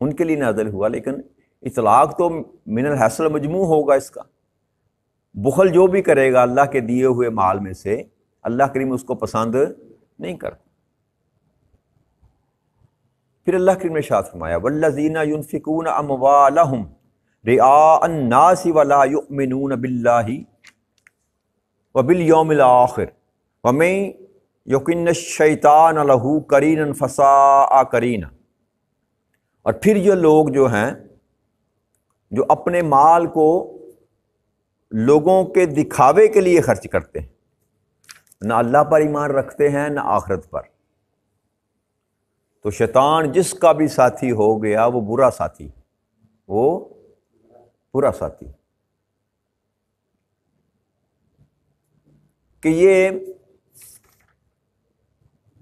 ان کے لیے نازل ہوا، لیکن اطلاق تو من الحیث المجموع ہوگا اس کا۔ بخل جو بھی کرے گا اللہ کے دیے ہوئے مال میں سے، اللہ کریم اس کو پسند نہیں کرتا۔ پھر اللہ کریم نے ارشاد فرمایا والذین ينفقون اموالهم رئاء الناس ولا يؤمنون باللہ وبالیوم الآخر ومن یکن الشیطان لہ قرینا فساء قرینا۔ اور پھر یہ لوگ جو ہیں جو اپنے مال کو لوگوں کے دکھاوے کے لیے خرچ کرتے ہیں، نہ اللہ پر ایمان رکھتے ہیں نہ آخرت پر، تو شیطان جس کا بھی ساتھی ہو گیا وہ برا ساتھی، وہ برا ساتھی۔ کہ یہ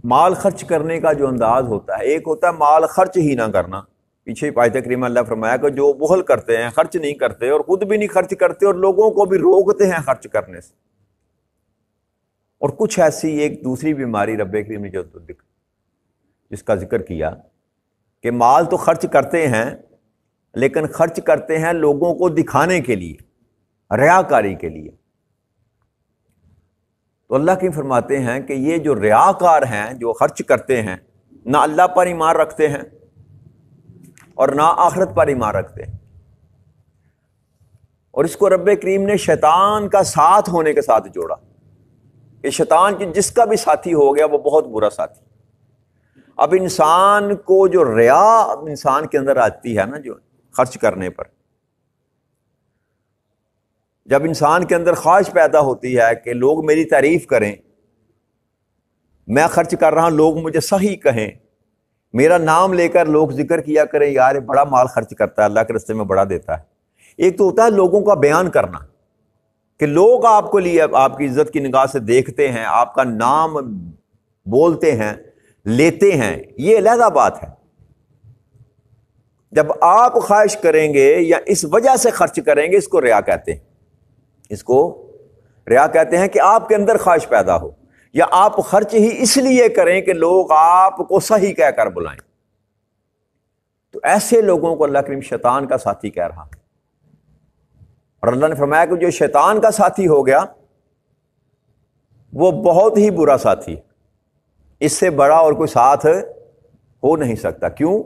مال خرچ کرنے کا جو انداز ہوتا ہے، ایک ہوتا ہے مال خرچ ہی نہ کرنا، پیچھے آیت کریمہ اللہ فرمایا کہ جو بخل کرتے ہیں، خرچ نہیں کرتے اور خود بھی نہیں خرچ کرتے اور لوگوں کو بھی روکتے ہیں خرچ کرنے سے۔ اور کچھ ایسی ایک دوسری بیماری رب کریم نے جس کا ذکر کیا کہ مال تو خرچ کرتے ہیں لیکن خرچ کرتے ہیں لوگوں کو دکھانے کے لیے، ریاکاری کے لیے۔ تو اللہ کی فرماتے ہیں کہ یہ جو ریاکار ہیں، جو خرچ کرتے ہیں، نہ اللہ پر ایمان رکھتے ہیں اور نہ آخرت پر ایمان رکھتے ہیں، اور اس کو رب کریم نے شیطان کا ساتھ ہونے کے ساتھ جوڑا کہ شیطان کی جس کا بھی ساتھی ہو گیا وہ بہت برا ساتھی۔ اب انسان کو جو ریا انسان کے اندر آتی ہے نا، جو خرچ کرنے پر، جب انسان کے اندر خواہش پیدا ہوتی ہے کہ لوگ میری تعریف کریں، میں خرچ کر رہا ہوں لوگ مجھے صحیح کہیں، میرا نام لے کر لوگ ذکر کیا کریں یار یہ بڑا مال خرچ کرتا ہے، اللہ کے راستے میں بڑا دیتا ہے۔ ایک تو ہوتا ہے لوگوں کا بیان کرنا کہ لوگ آپ کو لیے آپ کی عزت کی نگاہ سے دیکھتے ہیں، آپ کا نام بولتے ہیں، لیتے ہیں، یہ علیحدہ بات ہے۔ جب آپ خواہش کریں گے یا اس وجہ سے خرچ کریں گے، اس کو ریا کہتے ہیں، اس کو ریا کہتے ہیں کہ آپ کے اندر خواہش پیدا ہو، یا آپ خرچ ہی اس لیے کریں کہ لوگ آپ کو صحیح کہہ کر بلائیں۔ تو ایسے لوگوں کو اللہ کریم شیطان کا ساتھی کہہ رہا، اور اللہ نے فرمایا کہ جو شیطان کا ساتھی ہو گیا وہ بہت ہی برا ساتھی، اس سے بڑا اور کوئی ساتھ ہو نہیں سکتا۔ کیوں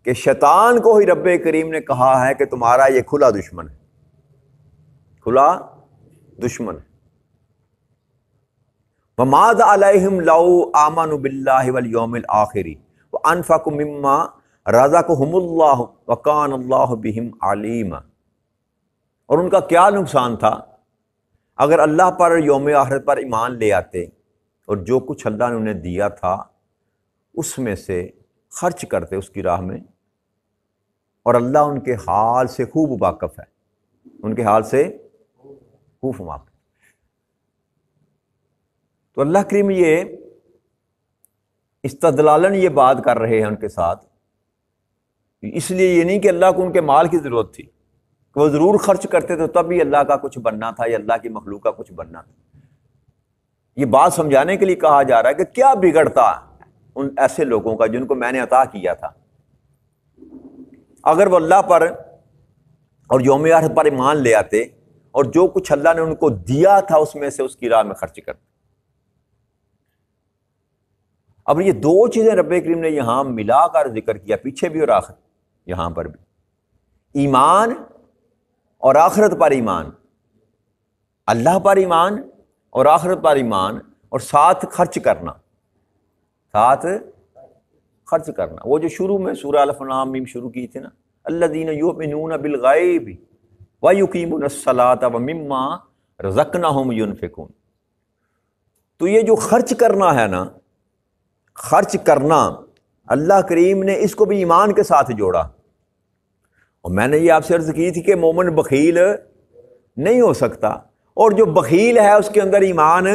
کہ شیطان کو ہی رب کریم نے کہا ہے کہ تمہارا یہ کھلا دشمن ہے، کھلا دشمن ہے۔ وَمَاذَا عَلَيْهِمْ لَوْ آمَنُوا بِاللَّهِ وَالْيَوْمِ الْآخِرِ وَأَنفَقُوا مِمَّا رَزَقَهُمُ اللَّهُ وَكَانَ اللَّهُ بِهِمْ عَلِيمًا۔ اور ان کا کیا نقصان تھا اگر اللہ پر یوم آخرت پر ایمان لے آتے اور جو کچھ اللہ نے انہیں دیا تھا اس میں سے خرچ کرتے اس کی راہ میں، اور اللہ ان کے حال سے خوب واقف ہے، ان کے حال سے خوب واقف۔ تو اللہ کریم یہ استدلالن یہ بات کر رہے ہیں ان کے ساتھ، اس لیے یہ نہیں کہ اللہ کو ان کے مال کی ضرورت تھی، کہ وہ ضرور خرچ کرتے تو تب بھی اللہ کا کچھ بننا تھا یا اللہ کی مخلوق کا کچھ بننا تھا۔ یہ بات سمجھانے کے لیے کہا جا رہا ہے کہ کیا بگڑتا ان ایسے لوگوں کا جن کو میں نے عطا کیا تھا، اگر وہ اللہ پر اور یوم آخرت پر ایمان لے آتے اور جو کچھ اللہ نے ان کو دیا تھا اس میں سے اس کی راہ میں خرچ کرتے۔ اب یہ دو چیزیں رب کریم نے یہاں ملا کر ذکر کیا، پیچھے بھی اور آخر یہاں پر بھی، ایمان اور آخرت پر ایمان، اللہ پر ایمان اور آخرت پر ایمان، اور ساتھ خرچ کرنا، ساتھ خرچ کرنا۔ وہ جو شروع میں سورہ الف لام میم شروع کی تھی نا، الذین یؤمنون بالغیب ویقیمون الصلاۃ ومما رزقناہم ینفقون۔ تو یہ جو خرچ کرنا ہے نا، خرچ کرنا، اللہ کریم نے اس کو بھی ایمان کے ساتھ جوڑا۔ اور میں نے یہ آپ سے عرض کی تھی کہ مومن بخیل نہیں ہو سکتا، اور جو بخیل ہے اس کے اندر ایمان،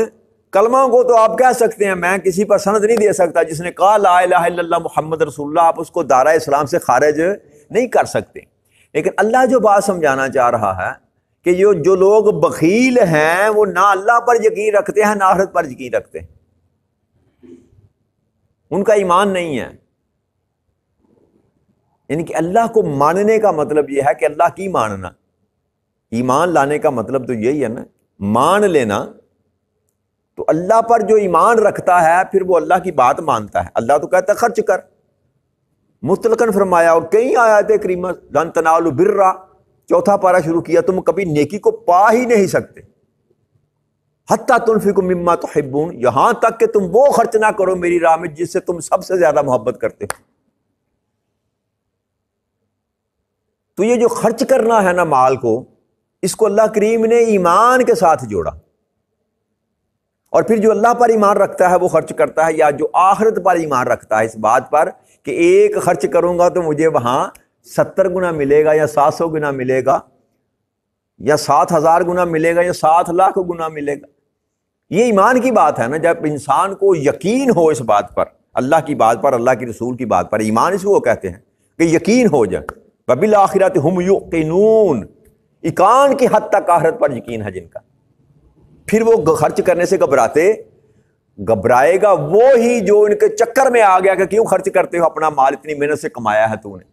کلمہ کو تو آپ کہہ سکتے ہیں، میں کسی پر سند نہیں دے سکتا، جس نے کہا لا الہ الا اللہ محمد رسول اللہ، آپ اس کو دائرہ اسلام سے خارج نہیں کر سکتے۔ لیکن اللہ جو بات سمجھانا چاہ رہا ہے کہ جو لوگ بخیل ہیں وہ نہ اللہ پر یقین رکھتے ہیں نہ آخرت پر یقین رکھتے ہیں، ان کا ایمان نہیں ہے۔ یعنی کہ اللہ کو ماننے کا مطلب یہ ہے کہ اللہ کی ماننا. ایمان لانے کا مطلب تو یہی ہے نا، مان لینا. تو اللہ پر جو ایمان رکھتا ہے پھر وہ اللہ کی بات مانتا ہے. اللہ تو کہتا ہے خرچ کر، مطلقاً فرمایا، اور کئی آیات کریمہ لن تنالوا البر، چوتھا پارہ شروع کیا، تم کبھی نیکی کو پا ہی نہیں سکتے حتیٰ تنفقوا مما تحبون، یہاں تک کہ تم وہ خرچ نہ کرو میری راہ میں جس سے تم سب سے زیادہ محبت کرتے ہو. تو یہ جو خرچ کرنا ہے نا مال کو، اس کو اللہ کریم نے ایمان کے ساتھ جوڑا. اور پھر جو اللہ پر ایمان رکھتا ہے وہ خرچ کرتا ہے، یا جو آخرت پر ایمان رکھتا ہے اس بات پر کہ ایک خرچ کروں گا تو مجھے وہاں 70 گنا ملے گا، یا 700 گنا ملے گا، یا 7,000 گنا ملے گا، یا 7 لاکھ گنا ملے گا. یہ ایمان کی بات ہے نا. جب انسان کو یقین ہو اس بات پر، اللہ کی بات پر، اللہ کے رسول کی بات پر، ایمان اس کو کہتے ہیں کہ یقین ہو جائے. وَبِالْآخِرَةِ هُمْ يُوقِنُونَ، ایقان کی حد تک آخرت پر یقین ہے جن کا، پھر وہ خرچ کرنے سے گھبرائے گا وہی جو ان کے چکر میں آ گیا کہ کیوں خرچ کرتے ہو اپنا مال، اتنی محنت سے کمایا ہے تو نے،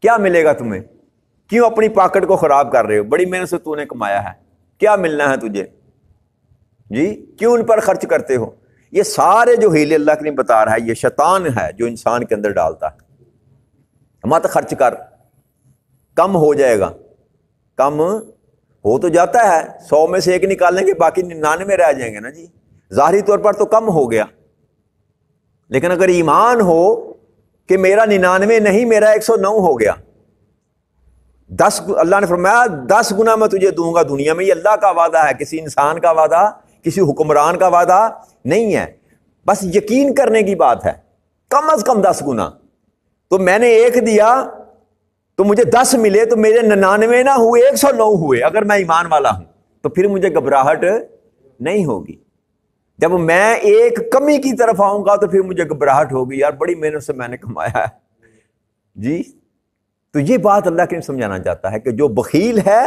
کیا ملے گا تمہیں، کیوں اپنی پاکٹ کو خراب کر رہے ہو، بڑی محنت سے تو نے کمایا ہے، کیا ملنا ہے تجھے جی، کیوں ان پر خرچ کرتے ہو. یہ سارے جو ہیلے اللہ کے لیے بتا رہا ہے یہ شیطان ہے جو انسان کے اندر ڈالتا ہے. مت خرچ کر، کم ہو جائے گا، کم ہو تو جاتا ہے، 100 میں سے ایک نکالیں گے باقی 99 رہ جائیں گے نا جی. ظاہری طور پر تو کم ہو گیا، لیکن اگر ایمان ہو کہ میرا 99 نہیں، میرا 109 ہو گیا، 10، اللہ نے فرمایا 10 گنا میں تجھے دوں گا دنیا میں. یہ اللہ کا وعدہ ہے، کسی انسان کا وعدہ، کسی حکمران کا وعدہ نہیں ہے. بس یقین کرنے کی بات ہے. کم از کم 10 گنا. تو میں نے 1 دیا تو مجھے 10 ملے تو میرے 99 نہ ہوئے، 109 ہوئے. اگر میں ایمان والا ہوں تو پھر مجھے گھبراہٹ نہیں ہوگی. جب میں ایک کمی کی طرف آؤں گا تو پھر مجھے گھبراہٹ ہوگی، یار بڑی محنت سے میں نے کمایا ہے جی. تو یہ بات اللہ کے سمجھانا چاہتا ہے کہ جو بخیل ہے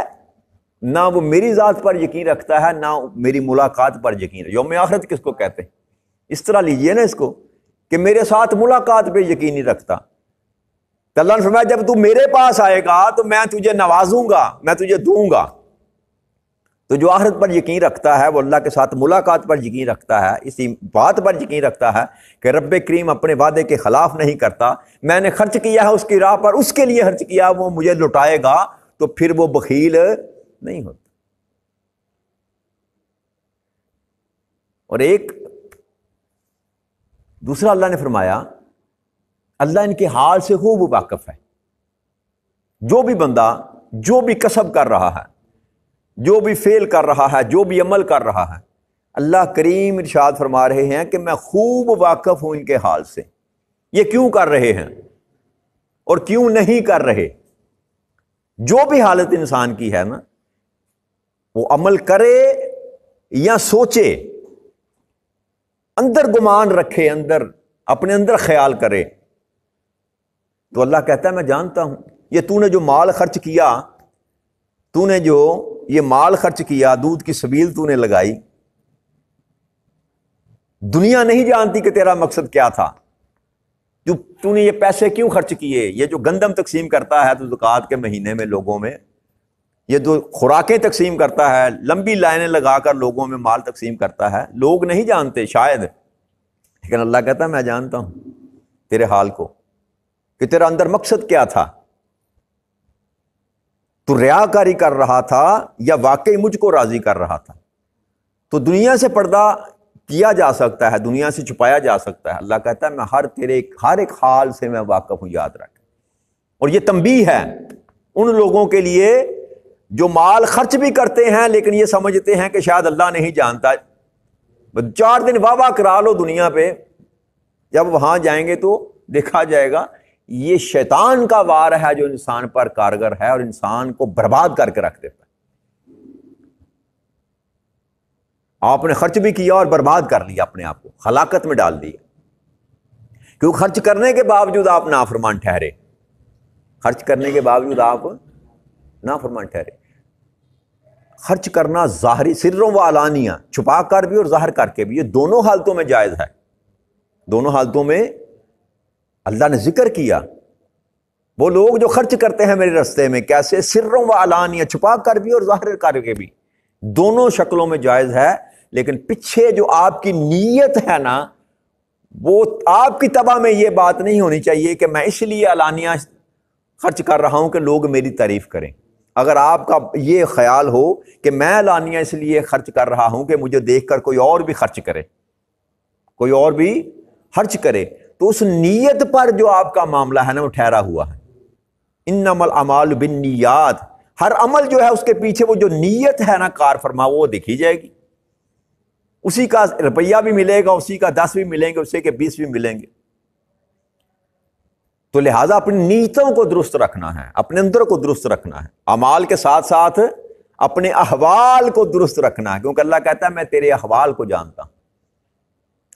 نہ وہ میری ذات پر یقین رکھتا ہے، نہ میری ملاقات پر یقین. یوم آخرت کس کو کہتے ہیں؟ اس طرح لیجئے نا اس کو کہ میرے ساتھ ملاقات پہ یقین نہیں رکھتا. تو اللہ نے فرمایا جب تو میرے پاس آئے گا تو میں تجھے نوازوں گا، میں تجھے دوں گا. تو جو آخرت پر یقین رکھتا ہے وہ اللہ کے ساتھ ملاقات پر یقین رکھتا ہے، اسی بات پر یقین رکھتا ہے کہ رب کریم اپنے وعدے کے خلاف نہیں کرتا. میں نے خرچ کیا ہے اس کی راہ پر، اس کے لیے خرچ کیا، وہ مجھے لوٹائے گا، تو پھر وہ بخیل نہیں ہوتا. اور ایک دوسرا اللہ نے فرمایا اللہ ان کے حال سے خوب واقف ہے. جو بھی بندہ جو بھی کسب کر رہا ہے، جو بھی فعل کر رہا ہے، جو بھی عمل کر رہا ہے، اللہ کریم ارشاد فرما رہے ہیں کہ میں خوب واقف ہوں ان کے حال سے. یہ کیوں کر رہے ہیں اور کیوں نہیں کر رہے. جو بھی حالت انسان کی ہے نا، وہ عمل کرے یا سوچے، اندر گمان رکھے، اندر اپنے اندر خیال کرے، تو اللہ کہتا ہے میں جانتا ہوں. یہ تو نے جو مال خرچ کیا، تو نے جو یہ مال خرچ کیا، دودھ کی سبیل تو نے لگائی، دنیا نہیں جانتی کہ تیرا مقصد کیا تھا. تو نے یہ پیسے کیوں خرچ کیے. یہ جو گندم تقسیم کرتا ہے تو زکوٰۃ کے مہینے میں لوگوں میں، یہ جو خوراکیں تقسیم کرتا ہے، لمبی لائنیں لگا کر لوگوں میں مال تقسیم کرتا ہے، لوگ نہیں جانتے شاید، لیکن اللہ کہتا ہے میں جانتا ہوں تیرے حال کو کہ تیرا اندر مقصد کیا تھا. تو ریاکاری کر رہا تھا یا واقعی مجھ کو راضی کر رہا تھا. تو دنیا سے پردہ کیا جا سکتا ہے، دنیا سے چھپایا جا سکتا ہے. اللہ کہتا ہے میں ہر ایک حال سے میں واقف ہوں، یاد رکھ. اور یہ تنبیہ ہے ان لوگوں کے لیے جو مال خرچ بھی کرتے ہیں لیکن یہ سمجھتے ہیں کہ شاید اللہ نہیں جانتا. 4 دن واہ واہ کرا لو دنیا پہ، جب وہاں جائیں گے تو دیکھا جائے گا یہ شیطان کا وار ہے جو انسان پر کارگر ہے اور انسان کو برباد کر کے رکھ دیتا ہے. آپ نے خرچ بھی کیا اور برباد کر لیا، اپنے آپ کو ہلاکت میں ڈال دیا، کیوں خرچ کرنے کے باوجود آپ نافرمان ٹھہرے. خرچ کرنے کے باوجود آپ نافرمان ٹھہرے. خرچ کرنا ظاہری سروں و علانیہ، چھپا کر بھی اور ظاہر کر کے بھی، یہ دونوں حالتوں میں جائز ہے. دونوں حالتوں میں اللہ نے ذکر کیا وہ لوگ جو خرچ کرتے ہیں میرے رستے میں، کیسے؟ سروں و علانیہ، چھپا کر بھی اور ظاہر کر کے بھی، دونوں شکلوں میں جائز ہے، لیکن پیچھے جو آپ کی نیت ہے نا، وہ آپ کی طبع میں یہ بات نہیں ہونی چاہیے کہ میں اس لیے علانیہ خرچ کر رہا ہوں کہ لوگ میری تعریف کریں۔ اگر آپ کا یہ خیال ہو کہ میں علانیہ اس لیے خرچ کر رہا ہوں کہ مجھے دیکھ کر کوئی اور بھی خرچ کرے، کوئی اور بھی خرچ کرے، تو اس نیت پر جو آپ کا معاملہ ہے نا وہ ٹھہرا ہوا ہے۔ انما الاعمال بالنیات، ہر عمل جو ہے اس کے پیچھے وہ جو نیت ہے نا کار فرما، وہ دیکھی جائے گی، اسی کا روپیہ بھی ملے گا، اسی کا 10 بھی ملیں گے، اسی کے 20 بھی ملیں گے۔ تو لہٰذا اپنی نیتوں کو درست رکھنا ہے، اپنے اندر کو درست رکھنا ہے، اعمال کے ساتھ ساتھ اپنے احوال کو درست رکھنا ہے، کیونکہ اللہ کہتا ہے میں تیرے احوال کو جانتا ہوں۔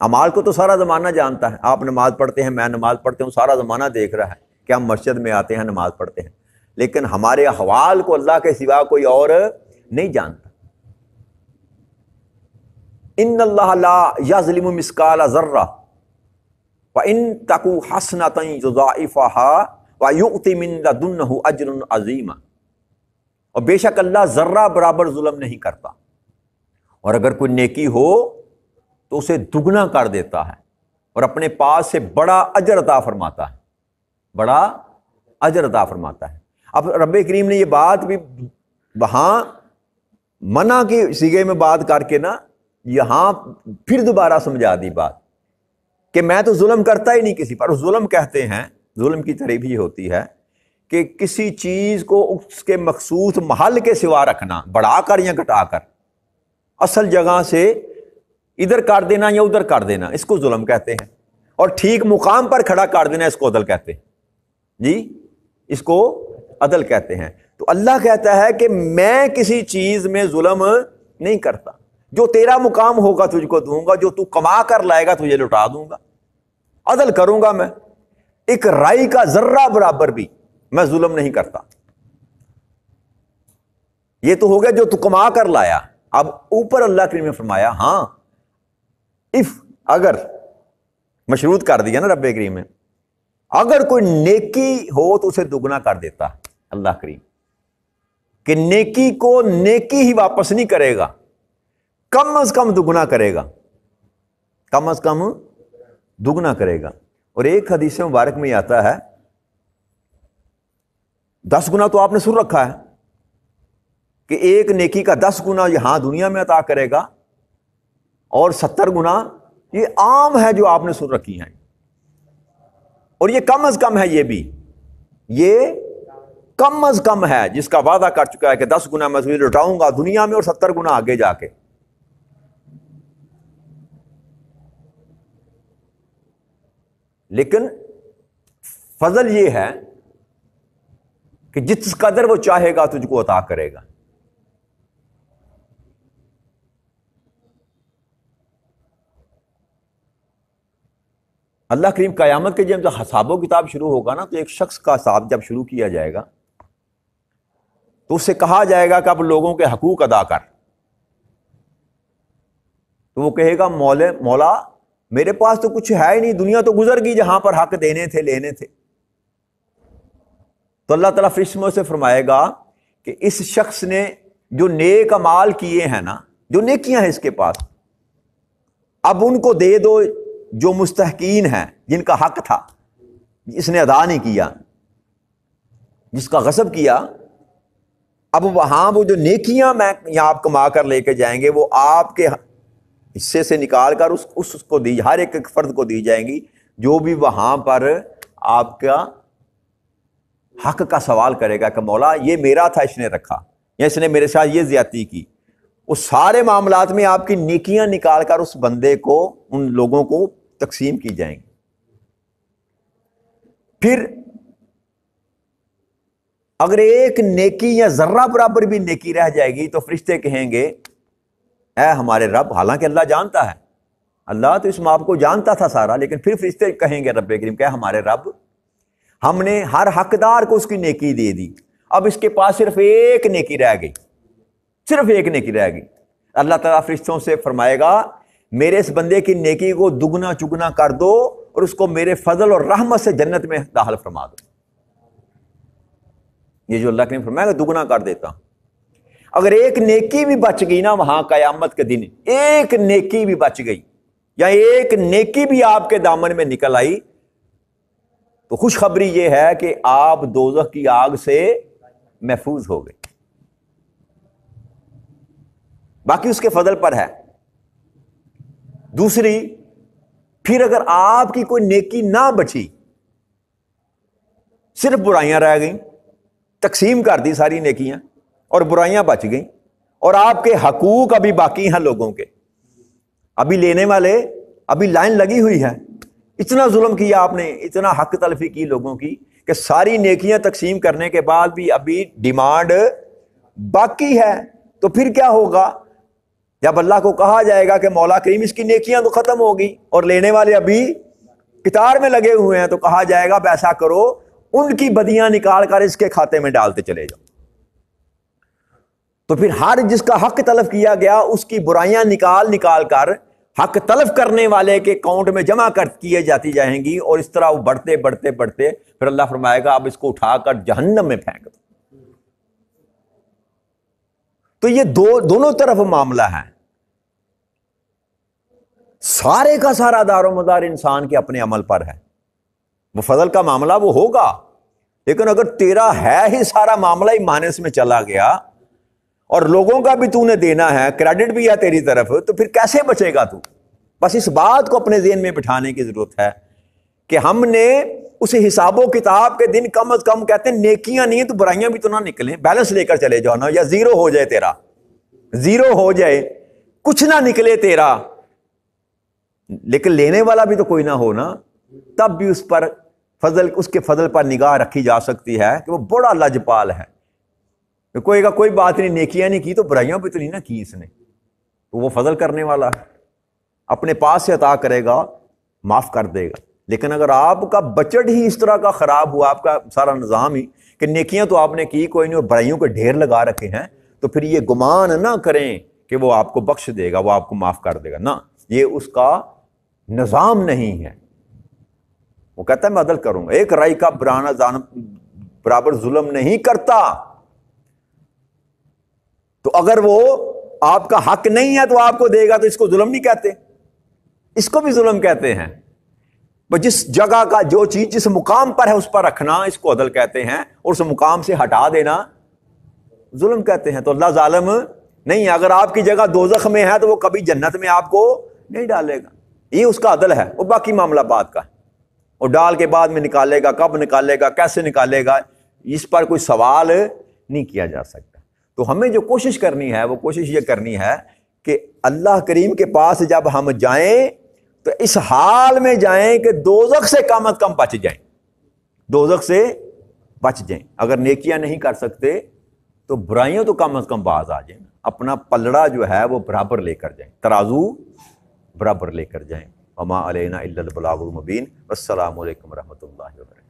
اعمال کو تو سارا زمانہ جانتا ہے، آپ نماز پڑھتے ہیں، میں نماز پڑھتے ہوں، سارا زمانہ دیکھ رہا ہے کہ ہم مسجد میں آتے ہیں، نماز پڑھتے ہیں، لیکن ہمارے احوال کو اللہ کے سوا کوئی اور نہیں جانتا۔ ان اللہ لا یظلم مثقال ذرہ وَإِن تَكُ حَسَنَةً يُضَاعِفْهَا وَيُؤْتِ مِن لَدُنْهُ أَجْرٌ عَظِيمًا، اور بے شک اللہ ذرہ برابر ظلم نہیں کرتا، اور اگر کوئی نیکی ہو تو اسے دگنا کر دیتا ہے اور اپنے پاس سے بڑا اجر عطا فرماتا ہے، بڑا اجر عطا فرماتا ہے۔ اب رب کریم نے یہ بات بھی وہاں منع کی صیغے میں بات کر کے نا یہاں پھر دوبارہ سمجھا دی بات کہ میں تو ظلم کرتا ہی نہیں کسی پر۔ ظلم کہتے ہیں، ظلم کی تعریف یہ ہوتی ہے کہ کسی چیز کو اس کے مخصوص محل کے سوا رکھنا، بڑھا کر یا گھٹا کر، اصل جگہ سے ادھر کر دینا یا ادھر کر دینا، اس کو ظلم کہتے ہیں، اور ٹھیک مقام پر کھڑا کر دینا اس کو عدل کہتے ہیں، جی اس کو عدل کہتے ہیں۔ تو اللہ کہتا ہے کہ میں کسی چیز میں ظلم نہیں کرتا، جو تیرا مقام ہوگا تجھ کو دوں گا، جو تو کما کر لائے گا تجھے لٹا دوں گا، عدل کروں گا میں، ایک رائی کا ذرہ برابر بھی میں ظلم نہیں کرتا۔ یہ تو ہو گیا جو تو کما کر لایا۔ اب اوپر اللہ کریم نے فرمایا ہاں اگر مشروط کر دیا نا رب کریم نے، اگر کوئی نیکی ہو تو اسے دگنا کر دیتا اللہ کریم، کہ نیکی کو نیکی ہی واپس نہیں کرے گا، کم از کم دگنا کرے گا، کم از کم دگنا کرے گا۔ اور ایک حدیث مبارک میں آتا ہے 10 گنا تو آپ نے سن رکھا ہے کہ ایک نیکی کا 10 گنا یہاں دنیا میں عطا کرے گا، اور 70 گنا یہ عام ہے جو آپ نے سن رکھی ہیں، اور یہ کم از کم ہے، یہ کم از کم ہے جس کا وعدہ کر چکا ہے کہ 10 گنا میں تجھے لوٹاؤں گا دنیا میں اور 70 گنا آگے جا کے۔ لیکن فضل یہ ہے کہ جس قدر وہ چاہے گا تجھ کو عطا کرے گا۔ اللہ کریم قیامت کے جب حساب و کتاب شروع ہوگا نا، تو ایک شخص کا حساب جب شروع کیا جائے گا تو اس سے کہا جائے گا کہ اب لوگوں کے حقوق ادا کر، تو وہ کہے گا مولا میرے پاس تو کچھ ہے ہی نہیں، دنیا تو گزر گئی جہاں پر حق دینے تھے لینے تھے۔ تو اللہ تعالیٰ فرشتوں سے فرمائے گا کہ اس شخص نے جو نیک اعمال کیے ہیں نا، جو نیکیاں ہیں اس کے پاس، اب ان کو دے دو جو مستحقین ہیں، جن کا حق تھا، جس نے ادا نہیں کیا، جس کا غصب کیا۔ اب وہاں وہ جو نیکیاں میں یہاں آپ کما کر لے کے جائیں گے، وہ آپ کے حصے سے نکال کر اس کو دی، ہر ایک فرد کو دی جائیں گی، جو بھی وہاں پر آپ کا حق کا سوال کرے گا کہ مولا یہ میرا تھا، اس نے رکھا، یا اس نے میرے ساتھ یہ زیادتی کی۔ اس سارے معاملات میں آپ کی نیکیاں نکال کر اس بندے کو، ان لوگوں کو تقسیم کی جائیں گی۔ پھر اگر ایک نیکی یا ذرہ برابر بھی نیکی رہ جائے گی تو فرشتے کہیں گے اے ہمارے رب، حالانکہ اللہ جانتا ہے، اللہ تو اس معاف کو جانتا تھا سارا، لیکن پھر فرشتے کہیں گے رب کریم کہ ہمارے رب، ہم نے ہر حقدار کو اس کی نیکی دے دی، اب اس کے پاس صرف ایک نیکی رہ گئی، صرف ایک نیکی رہ گئی۔ اللہ تعالیٰ فرشتوں سے فرمائے گا میرے اس بندے کی نیکی کو دگنا چگنا کر دو، اور اس کو میرے فضل اور رحمت سے جنت میں داخل فرما دو۔ یہ جو اللہ نے فرمایا کہ دگنا کر دیتا ہوں. اگر ایک نیکی بھی بچ گئی نا وہاں قیامت کے دن، ایک نیکی بھی بچ گئی یا ایک نیکی بھی آپ کے دامن میں نکل آئی تو خوشخبری یہ ہے کہ آپ دوزخ کی آگ سے محفوظ ہو گئے. باقی اس کے فضل پر ہے. دوسری، پھر اگر آپ کی کوئی نیکی نہ بچی، صرف برائیاں رہ گئیں، تقسیم کر دی ساری نیکیاں اور برائیاں بچ گئیں، اور آپ کے حقوق ابھی باقی ہیں لوگوں کے، ابھی لینے والے، ابھی لائن لگی ہوئی ہے. اتنا ظلم کیا آپ نے، اتنا حق تلفی کی لوگوں کی کہ ساری نیکیاں تقسیم کرنے کے بعد بھی ابھی ڈیمانڈ باقی ہے. تو پھر کیا ہوگا جب اللہ کو کہا جائے گا کہ مولا کریم اس کی نیکیاں تو ختم ہوگی اور لینے والے ابھی قطار میں لگے ہوئے ہیں، تو کہا جائے گا ایسا کرو ان کی بدیاں نکال کر اس کے کھاتے میں ڈالتے چلے جاؤ. تو پھر ہر جس کا حق تلف کیا گیا اس کی برائیاں نکال کر حق تلف کرنے والے کے اکاؤنٹ میں جمع کیے جاتی جائیں گی، اور اس طرح وہ بڑھتے پھر اللہ فرمائے گا اب اس کو اٹھا کر جہنم میں پھینک دو. تو یہ دونوں طرف معاملہ ہے. سارے کا سارا دار و مدار انسان کے اپنے عمل پر ہے. وہ فضل کا معاملہ وہ ہوگا، لیکن اگر تیرا ہے ہی سارا معاملہ ہی مائنس میں چلا گیا اور لوگوں کا بھی تو نے دینا ہے، کریڈٹ بھی ہے تیری طرف، تو پھر کیسے بچے گا تو؟ بس اس بات کو اپنے ذہن میں بٹھانے کی ضرورت ہے کہ ہم نے اس حساب و کتاب کے دن کم از کم کہتے ہیں نیکیاں نہیں ہیں تو برائیاں بھی تو نہ نکلیں، بیلنس لے کر چلے جاؤ نا، یا زیرو ہو جائے تیرا، زیرو ہو جائے، کچھ نہ نکلے تیرا، لیکن لینے والا بھی تو کوئی نہ ہو نا، تب بھی اس پر فضل، اس کے فضل پر نگاہ رکھی جا سکتی ہے کہ وہ بڑا لجپال ہے. کوئی گا کوئی بات نہیں، نیکیاں نہیں کی تو برائیاں بھی تو نہیں نہ کی اس نے، تو وہ فضل کرنے والا ہے، اپنے پاس سے عطا کرے گا، معاف کر دے گا. لیکن اگر آپ کا بجٹ ہی اس طرح کا خراب ہوا، آپ کا سارا نظام ہی کہ نیکیاں تو آپ نے کی کوئی نہیں اور برائیوں کے ڈھیر لگا رکھے ہیں، تو پھر یہ گمان نہ کریں کہ وہ آپ کو بخش دے گا، وہ آپ کو معاف کر دے گا. نہ، یہ اس کا نظام نہیں ہے. وہ کہتا ہے میں عدل کروں گا، ایک رائی کا برابر ظلم نہیں کرتا. تو اگر وہ آپ کا حق نہیں ہے تو آپ کو دے گا تو اس کو ظلم نہیں کہتے، اس کو بھی ظلم کہتے ہیں. جس جگہ کا جو چیز جس مقام پر ہے اس پر رکھنا، اس کو عدل کہتے ہیں، اور اس مقام سے ہٹا دینا ظلم کہتے ہیں. تو اللہ ظالم نہیں ہے. اگر آپ کی جگہ دوزخ میں ہے تو وہ کبھی جنت میں آپ کو نہیں ڈالے گا، یہ اس کا عدل ہے. وہ باقی معاملہ بات کا ہے، اور ڈال کے بعد میں نکالے گا، کب نکالے گا، کیسے نکالے گا، اس پر کوئی سوال نہیں کیا جا سکتا. تو ہمیں جو کوشش کرنی ہے وہ کوشش یہ کرنی ہے کہ اللہ کریم کے پاس جب ہم جائیں تو اس حال میں جائیں کہ دوزخ سے کم از کم بچ جائیں، دوزخ سے بچ جائیں. اگر نیکیاں نہیں کر سکتے تو برائیوں تو کم از کم باز آ جائیں، اپنا پلڑا جو ہے وہ برابر لے کر جائیں، ترازو برابر لے کر جائیں. وما علینا الا البلاغ المبین. السلام علیکم ورحمۃ اللہ وبرکاتہ.